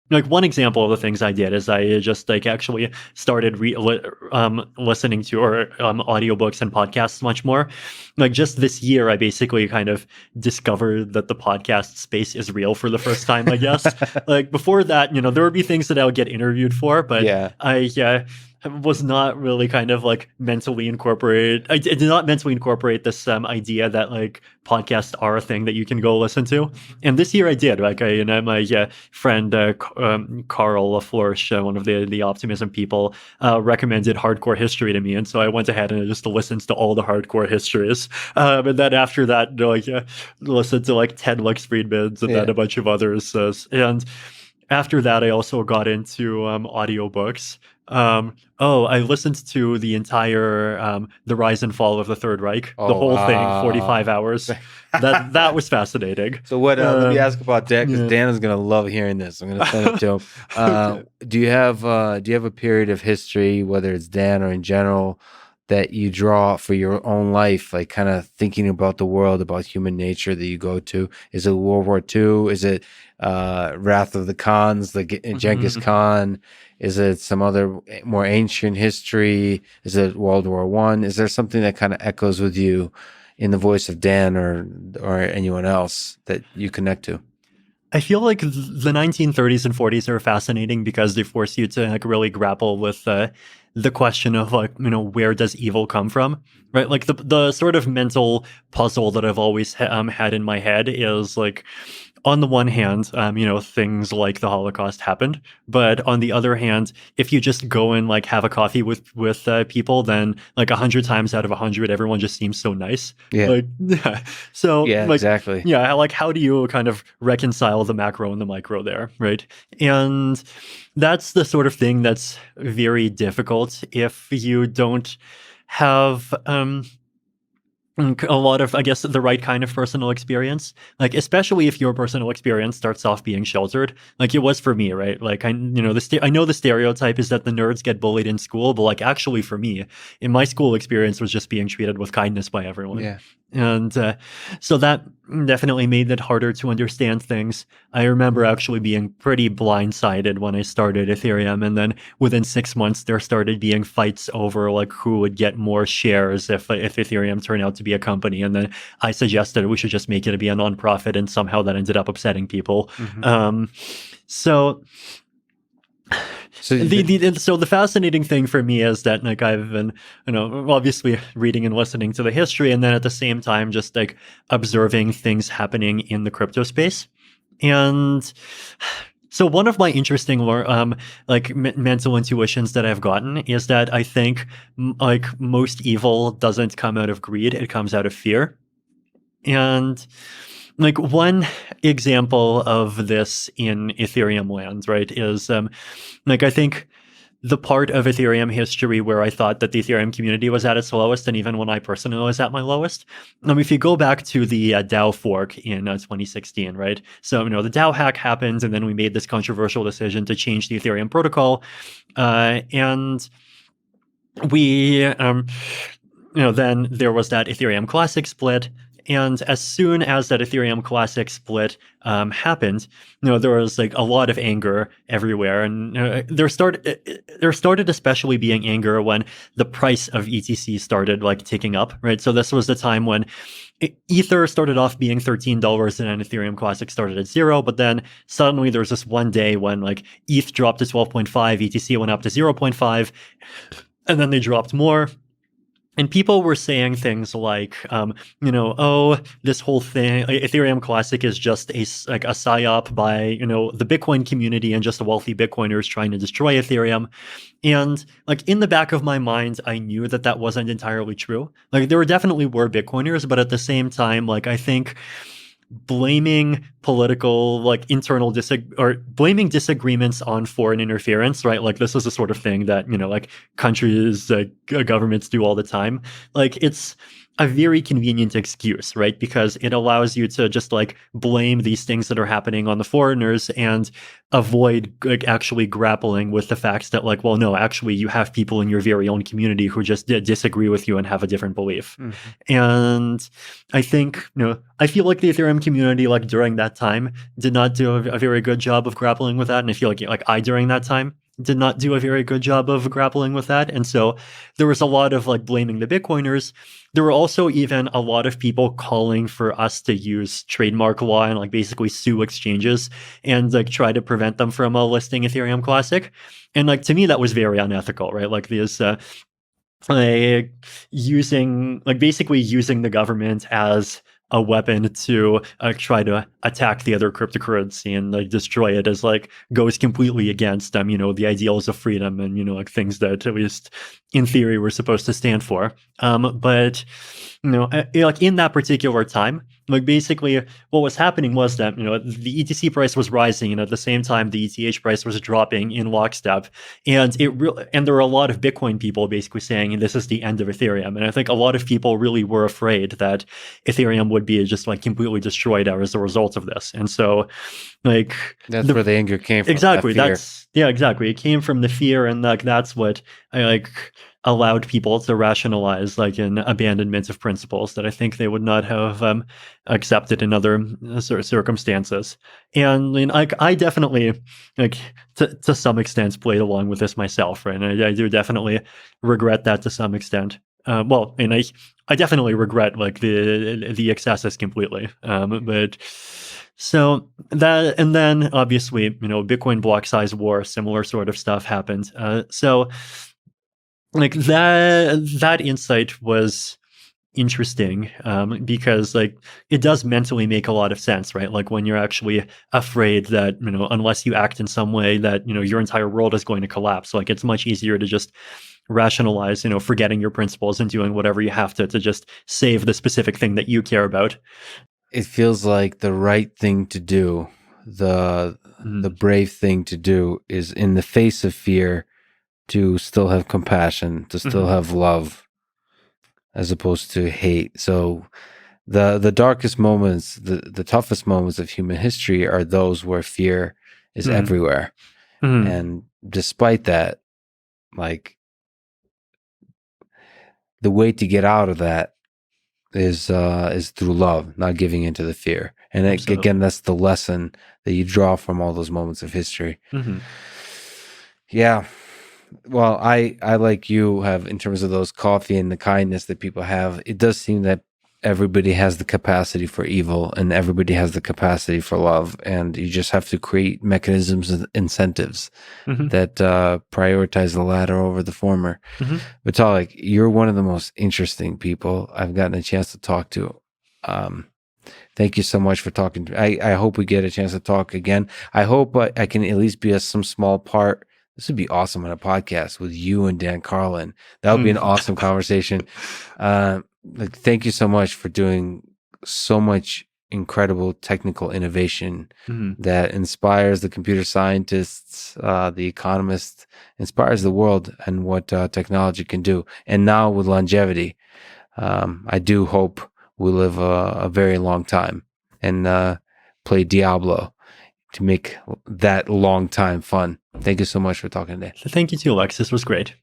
like one example of the things I did is I just like actually started listening to or audiobooks and podcasts much more. Like just this year, I basically kind of discovered that the podcast space is real for the first time, I guess. Like before that, there would be things that I would get interviewed for, but Yeah. I was not really kind of like mentally incorporate. I did not mentally incorporate this idea that like podcasts are a thing that you can go listen to. And this year I did. Like my friend Carl Flourish, one of the optimism people, recommended hardcore history to me, and so I went ahead and just listened to all the hardcore histories. And then after that, listened to like 10 Lex Fridmans and then a bunch of others. And after that, I also got into audiobooks. I listened to the entire The Rise and Fall of the Third Reich, the whole thing, 45 hours. That was fascinating. So what? Let me ask about that, because Dan is gonna love hearing this. I'm gonna send it to him. Okay. Do you have a period of history, whether it's Dan or in general, that you draw for your own life, like kind of thinking about the world, about human nature that you go to? Is it World War II? Is it Wrath of the Khans, like Genghis Khan? Is it some other more ancient history? Is it World War I? Is there something that kind of echoes with you in the voice of Dan or anyone else that you connect to? I feel like the 1930s and 40s are fascinating because they force you to like really grapple with the question of like, where does evil come from, right? Like the sort of mental puzzle that I've always had in my head is like, on the one hand, things like the Holocaust happened, but on the other hand, if you just go and like have a coffee with people, then like 100 times out of 100, everyone just seems so nice. Yeah. Like, yeah. So Yeah, like, exactly. Yeah. Like, how do you kind of reconcile the macro and the micro there, right? And that's the sort of thing that's very difficult if you don't have a lot of, I guess, the right kind of personal experience, like especially if your personal experience starts off being sheltered, like it was for me, right? Like I know the stereotype is that the nerds get bullied in school, but like actually for me, in my school experience was just being treated with kindness by everyone. Yeah. And so that definitely made it harder to understand things. I remember actually being pretty blindsided when I started Ethereum, and then within 6 months there started being fights over like who would get more shares if Ethereum turned out to be a company. And then I suggested we should just make it to be a nonprofit, and somehow that ended up upsetting people. So the fascinating thing for me is that like I've been, obviously reading and listening to the history, and then at the same time just like observing things happening in the crypto space. And so one of my interesting mental intuitions that I've gotten is that I think like most evil doesn't come out of greed, it comes out of fear. And like one example of this in Ethereum land, right, is like I think the part of Ethereum history where I thought that the Ethereum community was at its lowest, and even when I personally was at my lowest. If you go back to the DAO fork in 2016, right? So, the DAO hack happened, and then we made this controversial decision to change the Ethereum protocol. And we, then there was that Ethereum Classic split. And as soon as that Ethereum Classic split happened, there was like a lot of anger everywhere, and there started especially being anger when the price of ETC started like ticking up, right? So this was the time when Ether started off being $13 and then Ethereum Classic started at 0, but then suddenly there was this one day when like ETH dropped to 12.5, ETC went up to 0.5, and then they dropped more. And people were saying things like, this whole thing, Ethereum Classic is just a psyop by, the Bitcoin community and just the wealthy Bitcoiners trying to destroy Ethereum. And like in the back of my mind, I knew that that wasn't entirely true. Like there definitely were Bitcoiners, but at the same time, like I think blaming political like internal blaming disagreements on foreign interference, right? Like this is the sort of thing that like countries, governments do all the time. Like a very convenient excuse, right? Because it allows you to just like blame these things that are happening on the foreigners and avoid like actually grappling with the facts that like, well, no, actually you have people in your very own community who just disagree with you and have a different belief. And I think, I feel like the Ethereum community, like during that time, did not do a very good job of grappling with that. And I feel like I, during that time, did not do a very good job of grappling with that. And so there was a lot of like blaming the Bitcoiners. There were also even a lot of people calling for us to use trademark law and like basically sue exchanges and like try to prevent them from listing Ethereum Classic. And like to me, that was very unethical, right? Like this, like basically using the government as a weapon to try to attack the other cryptocurrency and like destroy it as like goes completely against the ideals of freedom and like things that at least in theory we're supposed to stand for. But like in that particular time, like basically what was happening was that the ETC price was rising, and at the same time the ETH price was dropping in lockstep, and and there were a lot of Bitcoin people basically saying this is the end of Ethereum, and I think a lot of people really were afraid that Ethereum would be just like completely destroyed as a result of this, and so like that's where the anger came from. Exactly, exactly. It came from the fear, and like that's what I like allowed people to rationalize like an abandonment of principles that I think they would not have accepted in other circumstances. And like I definitely like to some extent played along with this myself, right? And I do definitely regret that to some extent. Well, and I definitely regret like the excesses completely. But so that, and then obviously Bitcoin block size war, similar sort of stuff happened. So like that insight was interesting because like it does mentally make a lot of sense, right? Like when you're actually afraid that unless you act in some way that your entire world is going to collapse, like it's much easier to just rationalize forgetting your principles and doing whatever you have to just save the specific thing that you care about. It feels like the right thing to do, the brave thing to do is in the face of fear to still have compassion, to still have love, as opposed to hate. So the darkest moments, the toughest moments of human history are those where fear is everywhere. And despite that, like the way to get out of that is through love, not giving into the fear. And again, that's the lesson that you draw from all those moments of history. Yeah. Well, I like you have, in terms of those coffee and the kindness that people have, it does seem that everybody has the capacity for evil and everybody has the capacity for love. And you just have to create mechanisms and incentives that prioritize the latter over the former. Vitalik, you're one of the most interesting people I've gotten a chance to talk to. Thank you so much for talking to me. I hope we get a chance to talk again. I hope I can at least be some small part. This would be awesome on a podcast with you and Dan Carlin. That would be an awesome conversation. Thank you so much for doing so much incredible technical innovation that inspires the computer scientists, the economists, inspires the world and what technology can do. And now with longevity, I do hope we live a very long time and play Diablo to make that long time fun. Thank you so much for talking today. Thank you too, Lex. This was great.